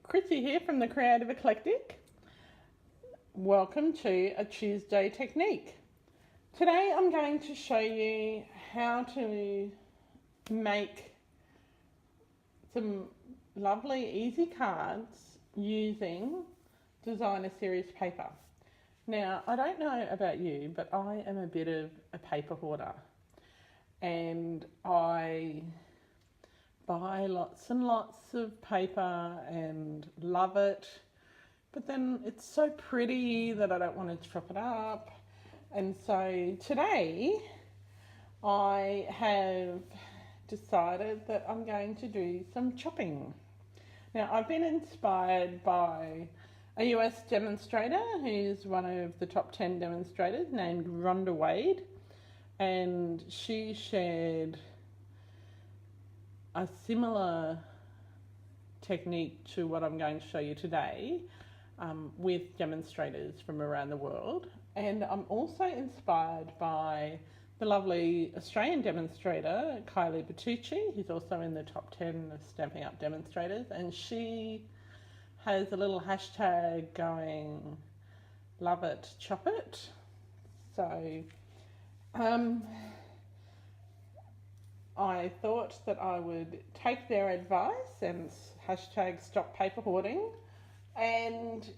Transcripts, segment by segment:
Chrissy here from the Creative Eclectic. Welcome to a Tuesday technique. Today I'm going to show you how to make some lovely easy cards using designer series paper. Now, I don't know about you, but I am a bit of a paper hoarder and I buy lots and lots of paper and love it, but then it's so pretty that I don't want to chop it up. And so today I have decided that I'm going to do some chopping. Now, I've been inspired by a US demonstrator who's one of the top 10 demonstrators named Rhonda Wade, and she shared a similar technique to what I'm going to show you today with demonstrators from around the world. And I'm also inspired by the lovely Australian demonstrator, Kylie Bertucci, who's also in the top 10 of Stampin' Up! Demonstrators, and she has a little hashtag going, loveitchopit. So I thought that I would take their advice and hashtag stop paper hoarding and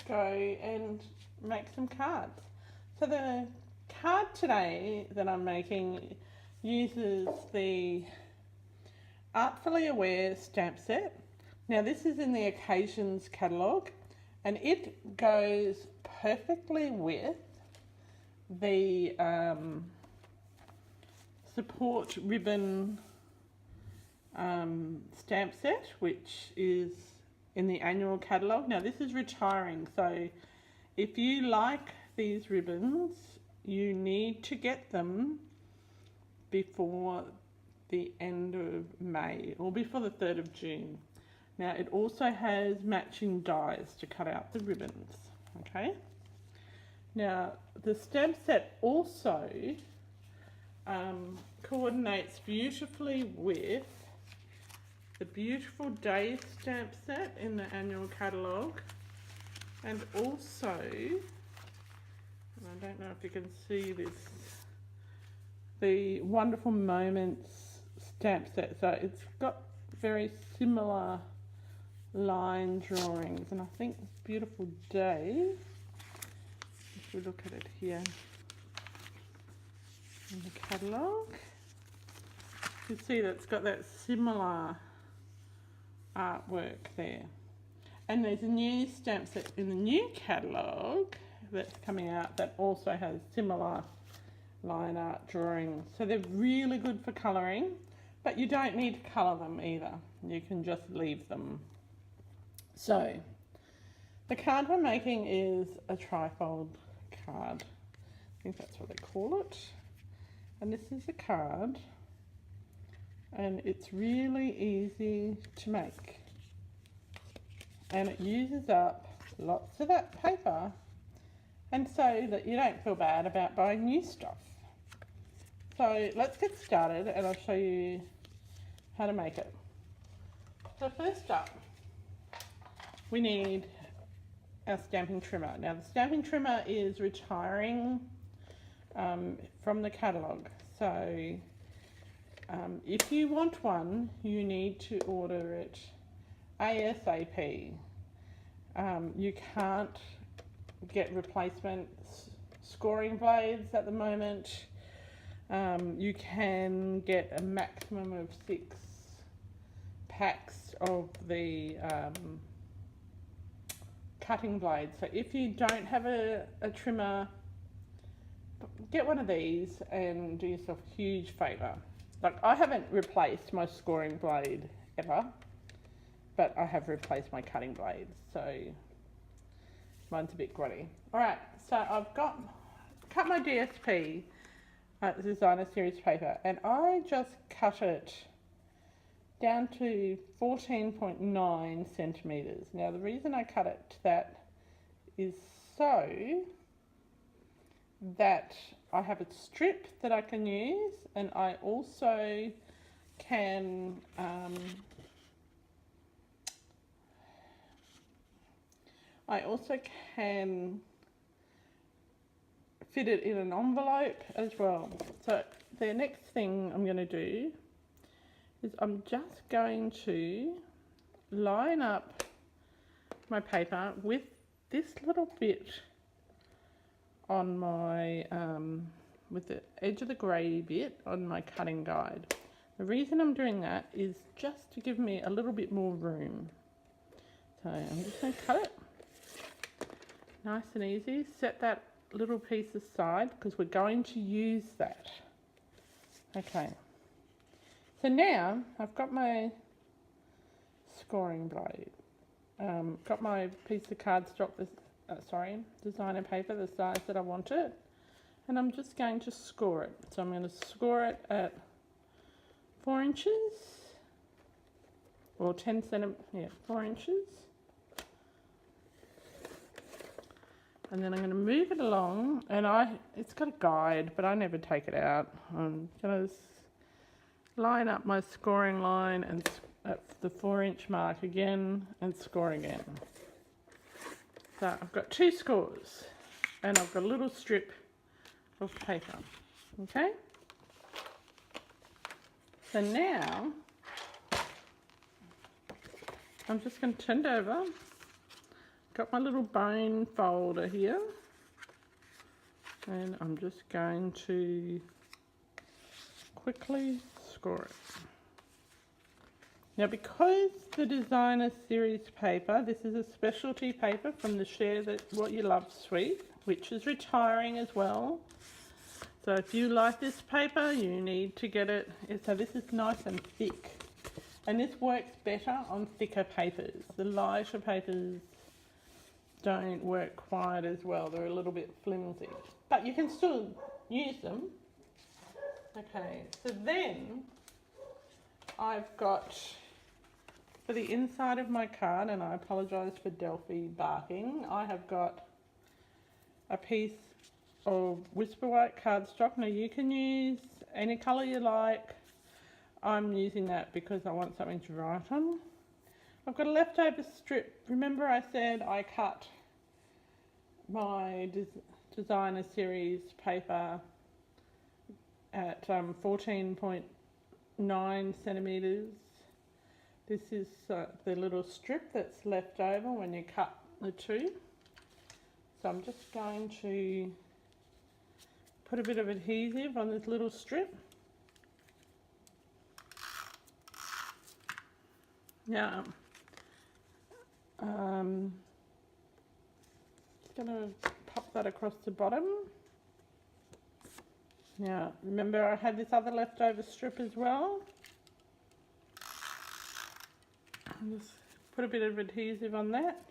go and make some cards. So the card today that I'm making uses the Artfully Aware stamp set. Now this is in the Occasions catalogue and it goes perfectly with the support ribbon stamp set, which is in the annual catalogue. Now this is retiring, so if you like these ribbons, you need to get them before the end of May or before the 3rd of June. Now it also has matching dies to cut out the ribbons, okay? Now the stamp set also coordinates beautifully with the Beautiful Days stamp set in the annual catalogue, and also, and I don't know if you can see this, the Wonderful Moments stamp set. So it's got very similar line drawings, and I think Beautiful Day, if we look at it here in the catalogue, you see that it's got that similar artwork there. And there's a new stamp set in the new catalogue that's coming out that also has similar line art drawings. So they're really good for colouring, but you don't need to colour them either. You can just leave them. So the card we're making is a trifold card. I think that's what they call it. And this is a card, and it's really easy to make. And it uses up lots of that paper, and so that you don't feel bad about buying new stuff. So let's get started and I'll show you how to make it. So first up, we need our stamping trimmer. Now the stamping trimmer is retiring from the catalogue, so if you want one, you need to order it ASAP. You can't get replacement scoring blades at the moment. You can get a maximum of 6 packs of the cutting blades. So if you don't have a trimmer, get one of these and do yourself a huge favour. Like, I haven't replaced my scoring blade ever, but I have replaced my cutting blades, so mine's a bit grotty. Alright, so I've cut my DSP designer series paper, and I just cut it down to 14.9 centimetres. Now the reason I cut it to that is so that I have a strip that I can use, and I also can I also can fit it in an envelope as well. So the next thing I'm going to do is I'm just going to line up my paper with this little bit on my, with the edge of the grey bit on my cutting guide. The reason I'm doing that is just to give me a little bit more room. So I'm just going to cut it nice and easy. Set that little piece aside because we're going to use that. Okay. So now I've got my scoring blade. Got my piece of cardstock, designer paper, the size that I want it. And I'm just going to score it. So I'm going to score it at 4 inches. Or 10 centimeters, yeah, 4 inches. And then I'm going to move it along, and it's got a guide, but I never take it out. I'm going to line up my scoring line and at the 4-inch mark again and score again. So I've got 2 scores, and I've got a little strip of paper. Okay? So now I'm just going to turn it over. Got my little bone folder here, and I'm just going to quickly score it. Now, because the designer series paper, this is a specialty paper from the Share That What You Love suite, which is retiring as well. So if you like this paper, you need to get it. So this is nice and thick, and this works better on thicker papers. The lighter papers don't work quite as well. They're a little bit flimsy, but you can still use them. Okay, so then I've got, for the inside of my card, and I apologise for Delphi barking, I have got a piece of Whisper White cardstock. Now you can use any colour you like. I'm using that because I want something to write on. I've got a leftover strip. Remember I said I cut my designer series paper at 14.9 centimetres. This is the little strip that's left over when you cut the two. So I'm just going to put a bit of adhesive on this little strip. Now, just going to pop that across the bottom. Now, remember I had this other leftover strip as well. I'll just put a bit of adhesive on that.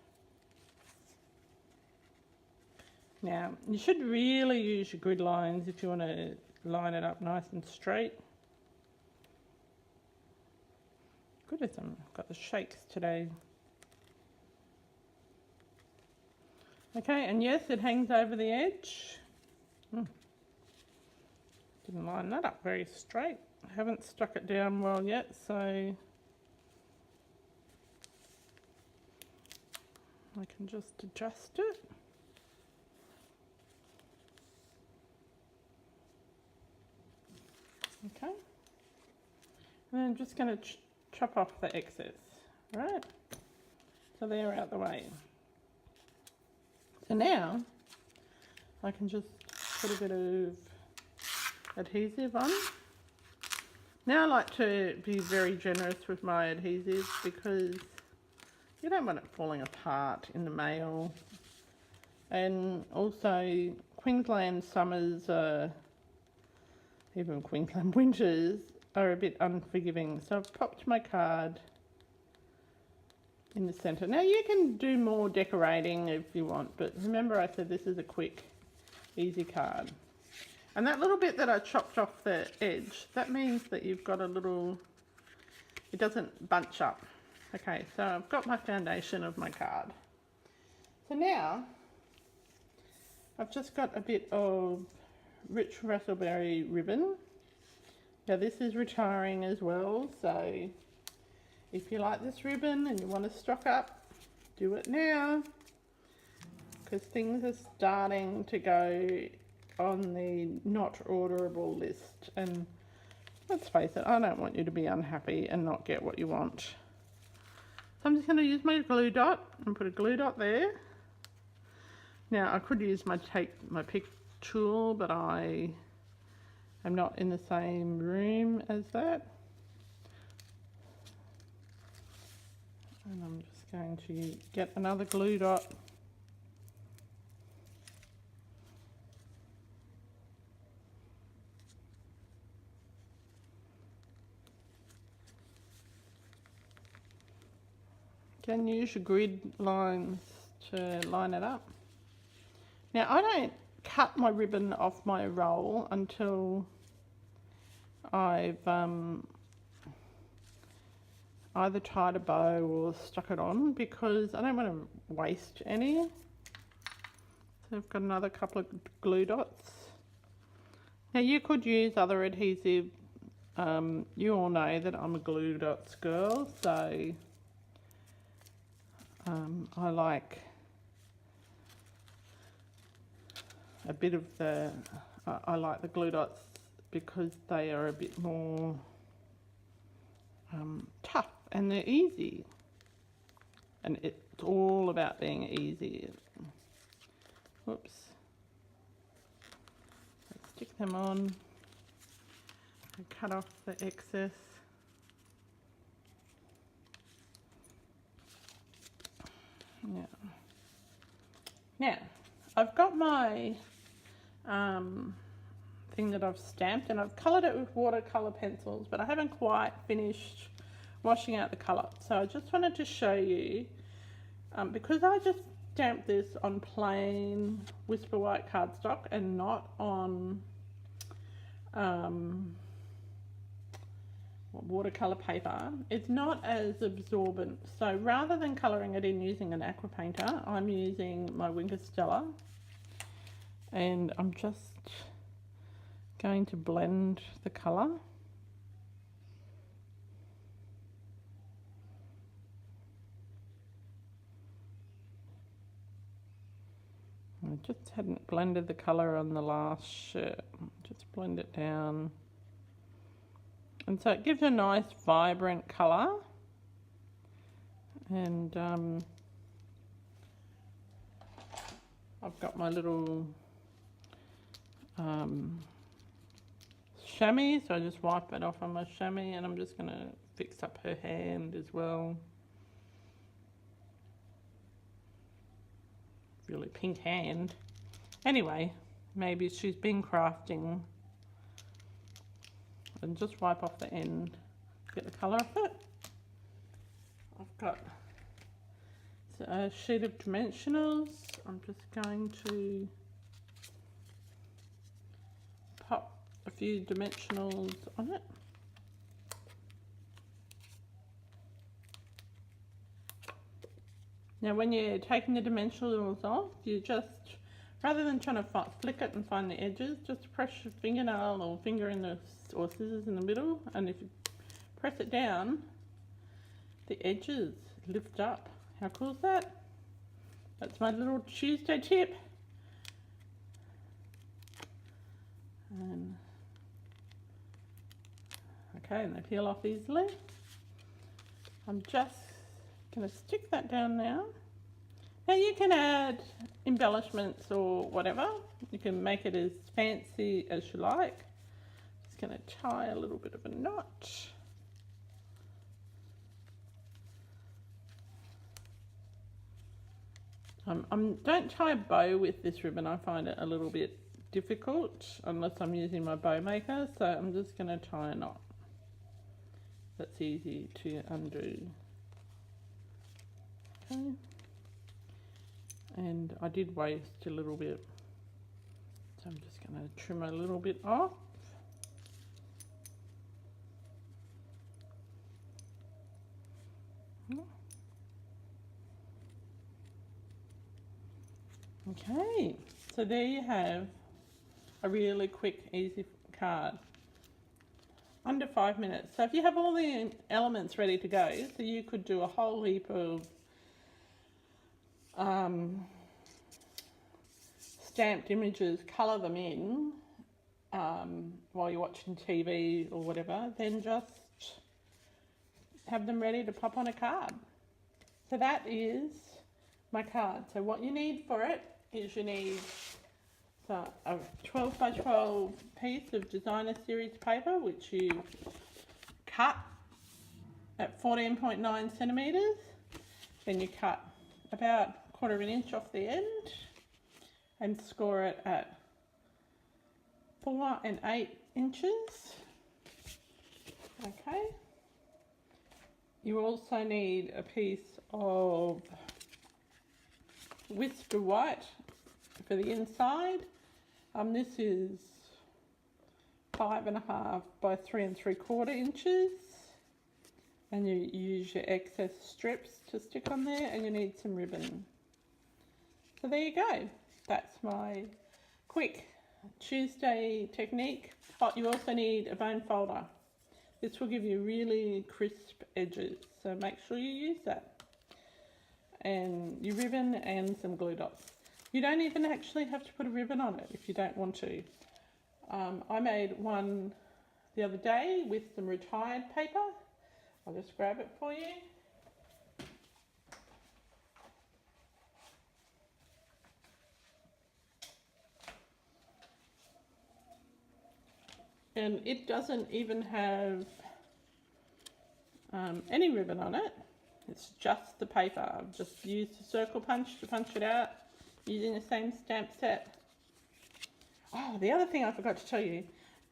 Now, you should really use your grid lines if you want to line it up nice and straight. Good as them. Got the shakes today. Okay, and yes, it hangs over the edge. Didn't line that up very straight. I haven't stuck it down well yet, so I can just adjust it. Okay, and then I'm just going to chop off the excess, right? So they're out the way. So now I can just put a bit of adhesive on. Now I like to be very generous with my adhesive because you don't want it falling apart in the mail. And also Queensland summers, even Queensland winters, are a bit unforgiving. So I've popped my card in the centre. Now you can do more decorating if you want, but remember I said this is a quick, easy card. And that little bit that I chopped off the edge, that means that you've got a little, it doesn't bunch up. Okay, so I've got my foundation of my card. So now I've just got a bit of rich raspberry ribbon. Now this is retiring as well, so if you like this ribbon and you want to stock up, do it now. because things are starting to go on the not orderable list, and let's face it, I don't want you to be unhappy and not get what you want. So I'm just going to use my glue dot and put a glue dot there. Now I could use my pick tool, but I am not in the same room as that. And I'm just going to get another glue dot. Can use your grid lines to line it up. Now I don't cut my ribbon off my roll until I've either tied a bow or stuck it on, because I don't want to waste any. So I've got another couple of glue dots. Now you could use other adhesive. You all know that I'm a glue dots girl, so I like a bit of the, I like the glue dots because they are a bit more tough and they're easy. And it's all about being easy. Whoops. Let's stick them on and cut off the excess. Now, I've got my thing that I've stamped, and I've coloured it with watercolour pencils, but I haven't quite finished washing out the colour. So I just wanted to show you, because I just stamped this on plain Whisper White cardstock and not on watercolour paper, it's not as absorbent. So rather than colouring it in using an aqua painter, I'm using my Wink Stella, and I'm just going to blend the colour. I just hadn't blended the colour on the last shirt. Just blend it down. And so it gives a nice vibrant colour, and I've got my little chamois, so I just wipe it off on my chamois, and I'm just going to fix up her hand as well. Really pink hand. Anyway, maybe she's been crafting. And just wipe off the end, get the colour off it. I've got a sheet of dimensionals. I'm just going to pop a few dimensionals on it. Now when you're taking the dimensionals off, you just, rather than trying to flick it and find the edges, just press your fingernail or finger in the, or scissors in the middle, and if you press it down, the edges lift up. How cool is that? That's my little Tuesday tip. And okay, and they peel off easily. I'm just going to stick that down now. Now you can add embellishments or whatever. You can make it as fancy as you like. Just going to tie a little bit of a knot. Don't tie a bow with this ribbon. I find it a little bit difficult unless I'm using my bow maker. So I'm just going to tie a knot. That's easy to undo. Okay. And I did waste a little bit, so I'm just going to trim a little bit off. Okay, so there you have a really quick, easy card. Under 5 minutes. So if you have all the elements ready to go, so you could do a whole heap of stamped images, colour them in while you're watching TV or whatever, then just have them ready to pop on a card. So that is my card. So what you need for it is you need a 12 by 12 piece of designer series paper, which you cut at 14.9 centimetres. Then you cut about 1/4 inch off the end and score it at 4 and 8 inches. Okay. You also need a piece of Whisker White for the inside. This is 5.5 by 3 3/4 inches. And you use your excess strips to stick on there, and you need some ribbon. So there you go. That's my quick Tuesday technique. Oh, you also need a bone folder. This will give you really crisp edges, so make sure you use that. And your ribbon and some glue dots. You don't even actually have to put a ribbon on it if you don't want to. I made one the other day with some retired paper. I'll just grab it for you. And it doesn't even have any ribbon on it. It's just the paper. I've just used a circle punch to punch it out using the same stamp set. Oh, the other thing I forgot to tell you,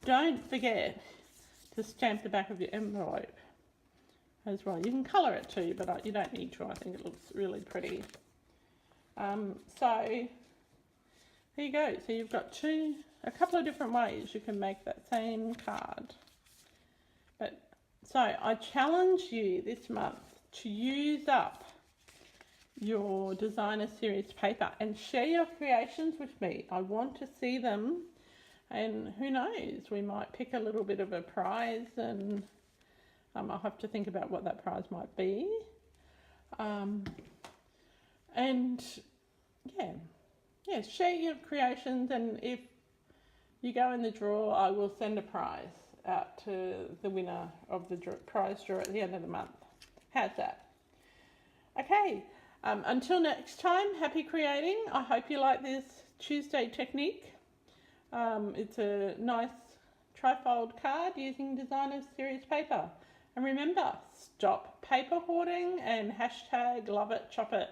don't forget to stamp the back of your envelope as well. You can colour it too, but you don't need to. I think it looks really pretty. So there you go. So you've got a couple of different ways you can make that same card. So I challenge you this month to use up your designer series paper and share your creations with me. I want to see them, and who knows, we might pick a little bit of a prize, and I'll have to think about what that prize might be. And yeah, share your creations, and if you go in the draw, I will send a prize out to the winner of the prize draw at the end of the month. How's that? Okay, until next time, happy creating. I hope you like this Tuesday technique. It's a nice trifold card using designer series paper. And remember, stop paper hoarding and #loveitchopit.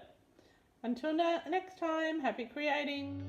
Until next time, happy creating.